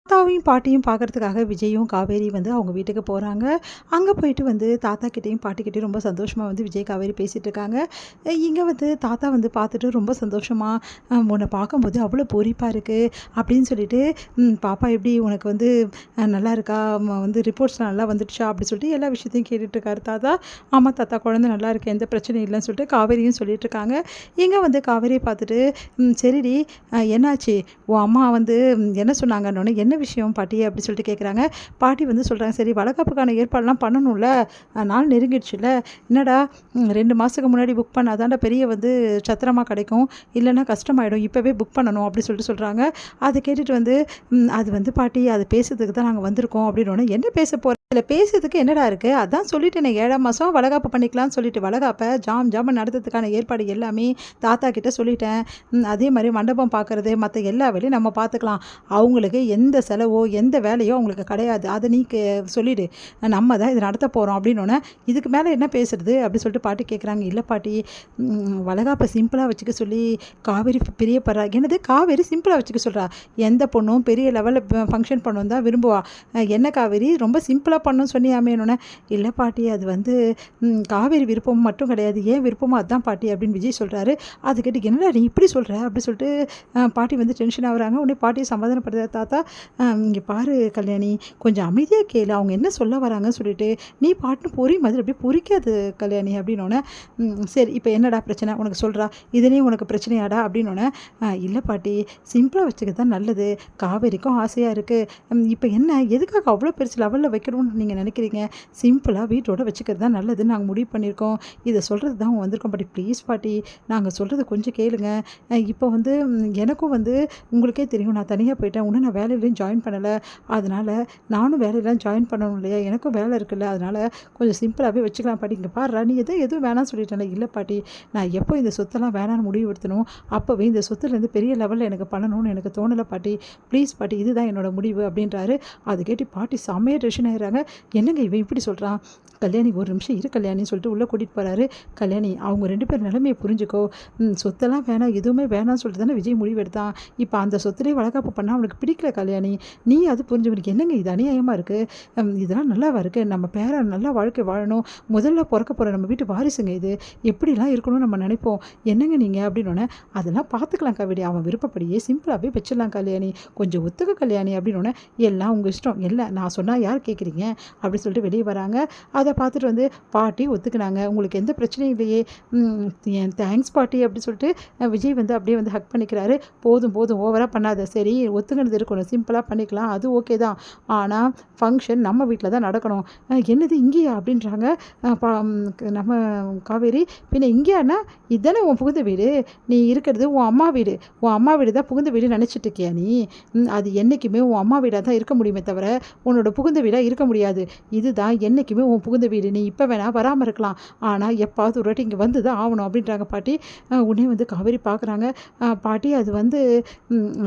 தாத்தாவையும் பாட்டியும் பார்க்கறதுக்காக விஜயும் காவேரி வந்து அவங்க வீட்டுக்கு போகிறாங்க. அங்கே போயிட்டு வந்து தாத்தா கிட்டேயும் பாட்டிக்கிட்டேயும் ரொம்ப சந்தோஷமாக வந்து விஜய் காவேரி பேசிகிட்டு இருக்காங்க. இங்கே வந்து தாத்தா வந்து பார்த்துட்டு ரொம்ப சந்தோஷமாக உன்னை பார்க்கும்போது அவ்வளோ பொறிப்பாக இருக்குது அப்படின்னு சொல்லிட்டு, பாப்பா எப்படி உனக்கு வந்து நல்லா இருக்கா, வந்து ரிப்போர்ட்ஸ்லாம் நல்லா வந்துடுச்சா அப்படி சொல்லிட்டு எல்லா விஷயத்தையும் கேட்டுட்ருக்காரு தாத்தா. ஆமாம் தாத்தா, குழந்தை நல்லா இருக்கு, எந்த பிரச்சனையும் இல்லைன்னு சொல்லிட்டு காவேரியும் சொல்லிட்டுருக்காங்க. இங்கே வந்து காவேரியை பார்த்துட்டு, சரிடி என்னாச்சு, உன் அம்மா வந்து என்ன சொன்னாங்கன்னொன்னே, என்ன விஷயம் பாட்டி அப்படி சொல்லிட்டு கேட்குறாங்க. பாட்டி வந்து சொல்கிறாங்க, சரி வளகாப்புக்கான ஏற்பாடுலாம் பண்ணணும்ல, நாள் நெருங்கிடுச்சுல, என்னடா 2 மாதத்துக்கு முன்னாடி புக் பண்ணாதான்டா பெரிய வந்து சத்திரமா கிடைக்கும், இல்லைன்னா கஷ்டமாயிடும், இப்போவே புக் பண்ணணும் அப்படி சொல்லிட்டு சொல்கிறாங்க. அதை கேட்டுட்டு வந்து, அது வந்து பாட்டி அது பேசுறதுக்கு தான் நாங்கள் வந்திருக்கோம் அப்படின்னோடனே, என்ன பேச போகிறோம் இதில், பேசுறதுக்கு என்னடா இருக்குது, அதான் சொல்லிட்டேனே 7ஆம் மாதம் வளகாப்பு பண்ணிக்கலாம்னு சொல்லிட்டு, வளகாப்பை ஜாம் நடத்துறதுக்கான ஏற்பாடு எல்லாமே தாத்தா கிட்ட சொல்லிட்டேன். அதே மாதிரி மண்டபம் பார்க்குறது மற்ற எல்லா வேலையும் நம்ம பார்த்துக்கலாம், அவங்களுக்கு எந்த செலவோ எந்த வேலையோ அவங்களுக்கு கிடையாது, அதை நீ சொல்லிவிடு, நம்ம தான் இதை நடத்த போகிறோம் அப்படின்னோடனே, இதுக்கு மேலே என்ன பேசுறது அப்படி சொல்லிட்டு பாட்டி கேட்குறாங்க. இல்லை பாட்டி, வளகாப்பை சிம்பிளாக வச்சுக்க சொல்லி காவேரி பிரியப்படுறா. என்னது காவேரி சிம்பிளாக வச்சுக்க சொல்கிறா, எந்த பொண்ணும் பெரிய லெவலில் ஃபங்க்ஷன் பண்ணணும் தான் விரும்புவா, என்ன காவேரி ரொம்ப சிம்பிளாக பண்ணணும்னு சொன்னியாமேனோடனே, இல்லை பாட்டி அது வந்து காவேரி விருப்பம் மட்டும் கிடையாது, ஏன் விருப்பமோ அதுதான் பாட்டி அப்படின்னு விஜய் சொல்கிறாரு. அது கேட்டு என்னடா நீ இப்படி சொல்கிற அப்படி சொல்லிட்டு பாட்டி வந்து டென்ஷன் ஆகுறாங்க. உடனே பாட்டியை சமாதானப்படுத்த தாத்தா, இங்கே பாரு கல்யாணி, கொஞ்சம் அமைதியாக கேளு, அவங்க என்ன சொல்ல வராங்கன்னு சொல்லிட்டு நீ பாட்டுன்னு பொறி மாதிரி அப்படியே பொறிக்காது கல்யாணி அப்படின்னோடனே, சரி இப்போ என்னடா பிரச்சனை உனக்கு சொல்கிறா, இதுலேயும் உனக்கு பிரச்சனையாடா அப்படின்னோடனே, இல்லை பாட்டி சிம்பிளாக வச்சுக்க தான் நல்லது, காவேரிக்கும் ஆசையாக இருக்குது, இப்போ என்ன எதுக்காக அவ்வளோ பெருசு லெவலில் வைக்கணும்னு நீங்கள் நினைக்கிறீங்க, சிம்பிளாக வீட்டோட வச்சுக்கிறது தான் நல்லதுன்னு நாங்கள் முடிவு பண்ணியிருக்கோம், இதை சொல்கிறது தான் வந்திருக்கோம் பாட்டி, ப்ளீஸ் பாட்டி நாங்கள் சொல்கிறது கொஞ்சம் கேளுங்க, இப்போ வந்து எனக்கும் வந்து உங்களுக்கே தெரியும் நான் தனியாக போயிட்டேன், இன்னும் நான் வேலையிலையும் ஜாயின் பண்ணலை, அதனால் நானும் வேலையெல்லாம் ஜாயின் பண்ணணும் இல்லையா, எனக்கும் வேலை இருக்குல்ல, அதனால் கொஞ்சம் சிம்பிளாகவே வச்சுக்கலாம் பாட்டி, இங்கே பாடுறா நீ எதுவும் வேணாம்னு சொல்லிட்டேன். இல்லை பாட்டி, நான் எப்போ இந்த சொத்தெல்லாம் வேணான்னு முடிவு எடுத்தணும் அப்போவே இந்த சொத்துலேருந்து பெரிய லெவலில் எனக்கு பண்ணணும்னு எனக்கு தோணலை பாட்டி, ப்ளீஸ் பாட்டி இதுதான் என்னோடய முடிவு அப்படின்றாரு. அது கேட்டு பாட்டி செம்மையாக டென்ஷன் ஆகிறாங்க. என்னங்க இவன் இப்படி சொல்கிறான், கல்யாணி ஒரு நிமிஷம் இரு கல்யாணின்னு சொல்லிட்டு உள்ளே கூட்டிகிட்டு போகிறாரு. கல்யாணி அவங்க 2 பேர் நிலைமையை புரிஞ்சுக்கோ, சொத்தெல்லாம் வேணாம் எதுவுமே வேணாம்னு சொல்லிட்டு தானே விஜய் முடிவு எடுத்தான், இப்போ அந்த சொத்துலேயே வளகாப்பு பண்ணால் அவனுக்கு பிடிக்கல கல்யாணி, நீ அது புரிஞ்சவனுக்கு என்னங்க இது அநியாயமாக இருக்குது, இதெல்லாம் நல்லாவா இருக்குது, நம்ம பேரை நல்லா வாழ்க்கை வாழணும், முதல்ல பிறக்க போகிற நம்ம வீட்டு வாரிசுங்க இது, எப்படிலாம் இருக்கணும்னு நம்ம நினைப்போம், என்னங்க நீங்கள் அப்படின்னோடனே, அதெல்லாம் பார்த்துக்கலாம் காவேரி, அவன் விருப்பப்படியே சிம்பிளாகவே வச்சிடலாம் கல்யாணி, கொஞ்சம் ஒத்துக்க கல்யாணி அப்படின்னோடனே, எல்லாம் உங்கள் இஷ்டம், இல்லை நான் சொன்னால் யார் கேட்குறீங்க அப்படி சொல்லிட்டு வெளியே வராங்க. அதை பார்த்துட்டு வந்து பாட்டி ஒத்துக்கினாங்க, உங்களுக்கு எந்த பிரச்சனையும் இல்லையே, தேங்க்ஸ் பாட்டி அப்படி சொல்லிட்டு விஜய் வந்து அப்படியே வந்து ஹக் பண்ணிக்கிறாரு. போதும் ஓவராக பண்ணாத, சரி ஒத்துக்கினது இருக்கணும், சிம்பிளாக பண்ணிக்கலாம், அது ஓகே தான், ஆனால் ஃபங்க்ஷன் நம்ம வீட்டில் தான் நடக்கணும், என்னது இங்கேயா அப்படின்றாங்க. நம்ம காவேரி, பின்ன இங்கேயானா இதுதானே உன் புகுந்த வீடு, நீ இருக்கிறது உன் அம்மா வீடு தான் புகுந்த வீடு நினச்சிட்டு இருக்கியா நீ, அது என்றைக்குமே உன் அம்மா வீடாக தான் இருக்க முடியுமே தவிர உன்னோட புகுந்த வீடாக இருக்க முடியாது, இதுதான் என்றைக்குமே உன் புகுந்த வீடு, நீ இப்போ வேணால் வராமல் இருக்கலாம், ஆனால் எப்பாவது ஒரு வாட்டி இங்கே வந்து தான் ஆகணும் அப்படின்றாங்க பாட்டி. உடனே வந்து காவேரி பார்க்குறாங்க. பாட்டி அது வந்து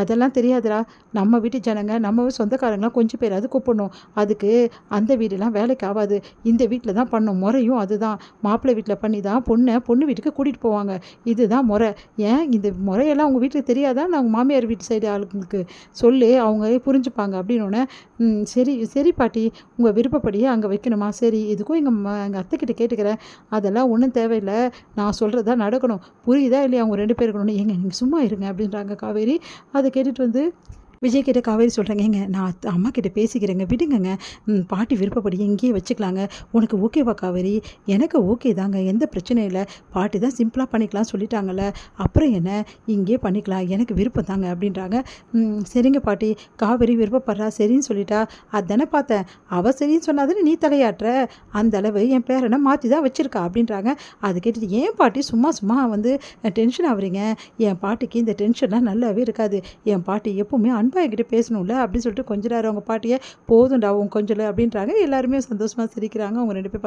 அதெல்லாம் தெரியாதுடா, நம்ம வீட்டு ஜனங்க நம்ம சொந்தக்காரங்களாம் கொஞ்சம் பேராது கூப்பிடணும், அதுக்கு அந்த வீடெல்லாம் வேலைக்கு ஆகாது, இந்த வீட்டில் தான் பண்ணும், முறையும் அதுதான், மாப்பிள்ளை வீட்டில் பண்ணி தான் பொண்ணு வீட்டுக்கு கூட்டிகிட்டு போவாங்க, இதுதான் முறை, ஏன் இந்த முறையெல்லாம் உங்கள் வீட்டுக்கு தெரியாதா, நான் உங்கள் மாமியார் வீட்டு சைடு ஆளுங்களுக்கு சொல்லி அவங்க புரிஞ்சுப்பாங்க அப்படின்னோடனே, சரி பாட்டி உங்கள் விருப்பப்படியே அங்கே வைக்கணுமா, சரி இதுக்கும் எங்கள் அத்தைக்கிட்ட கேட்டுக்கிறேன், அதெல்லாம் ஒன்றும் தேவையில்லை, நான் சொல்கிறதா நடக்கணும், புரியுதா இல்லையா, அவங்க 2 பேர் இருக்கணும், ஏங்க நீங்கள் சும்மா இருங்க அப்படின்றாங்க காவேரி. அதை கேட்டுட்டு வந்து விஜய் கிட்ட காவேரி சொல்கிறாங்க, ஏங்க நான் அம்மா கிட்ட பேசிக்கிறேங்க விடுங்கங்க, பாட்டி விருப்பப்படி இங்கேயே வச்சுக்கலாங்க, உனக்கு ஓகேவா காவேரி, எனக்கு ஓகே தாங்க, எந்த பிரச்சனையும் இல்லை, பாட்டி தான் சிம்பிளாக பண்ணிக்கலாம் சொல்லிட்டாங்கல்ல, அப்புறம் என்ன இங்கேயே பண்ணிக்கலாம், எனக்கு விருப்பம் தாங்க அப்படின்றாங்க. சரிங்க பாட்டி, காவேரி விருப்பப்படுறா சரின்னு சொல்லிட்டா, அதானே பார்த்தேன், அவள் சரின்னு சொன்னாதானே நீ தலையாட்டுற, அந்த அளவு என் பேரனை மாற்றி தான் வச்சுருக்கா அப்படின்றாங்க. அது கேட்டுட்டு ஏன் பாட்டி சும்மா வந்து டென்ஷன் ஆகுறீங்க, என் பாட்டிக்கு இந்த டென்ஷன்லாம் நல்லாவே இருக்காது, என் பாட்டி எப்போவுமே அன்பா என்கிட்ட பேசணும்ல அப்படின்னு சொல்லிட்டு கொஞ்சம் நேரம் அவங்க பாட்டியை, போதும்டா உன் கொஞ்சம் அப்படின்றாங்க. எல்லாருமே சந்தோஷமாக சிரிக்கிறாங்க. அவங்க 2 பேர்